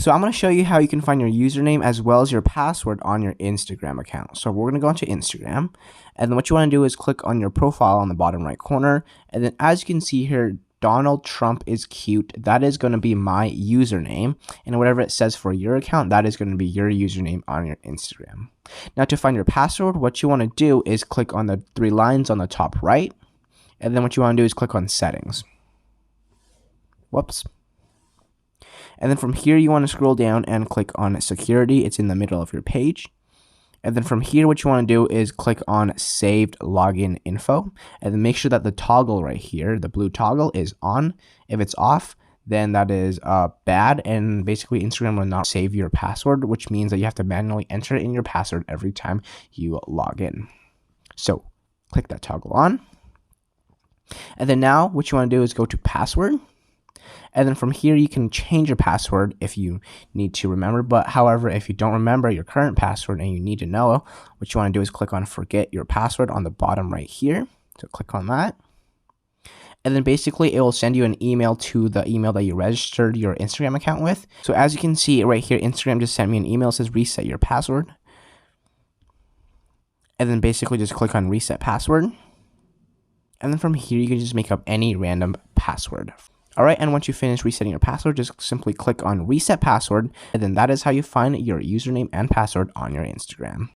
So I'm going to show you how you can find your username as well as your password on your Instagram account. So we're going to go into Instagram, and then what you want to do is click on your profile on the bottom right corner, and then as you can see here, Donald Trump is cute. That is going to be my username, and whatever it says for your account, that is going to be your username on your Instagram. Now to find your password, what you want to do is click on the three lines on the top right, and then what you want to do is click on settings. Whoops. And then from here, you want to scroll down and click on security. It's in the middle of your page. And then from here, what you want to do is click on saved login info, and then make sure that the toggle right here, the blue toggle, is on. If it's off, then that is bad, and basically Instagram will not save your password, which means that you have to manually enter in your password every time you log in. So click that toggle on. And then now what you want to do is go to password. And then from here, you can change your password if you need to remember. But however, if you don't remember your current password and you need to know, what you want to do is click on forget your password on the bottom right here. So click on that. And then basically it will send you an email to the email that you registered your Instagram account with. So as you can see right here, Instagram just sent me an email that says reset your password. And then basically just click on reset password. And then from here, you can just make up any random password. Alright, and once you finish resetting your password, just simply click on reset password, and then that is how you find your username and password on your Instagram.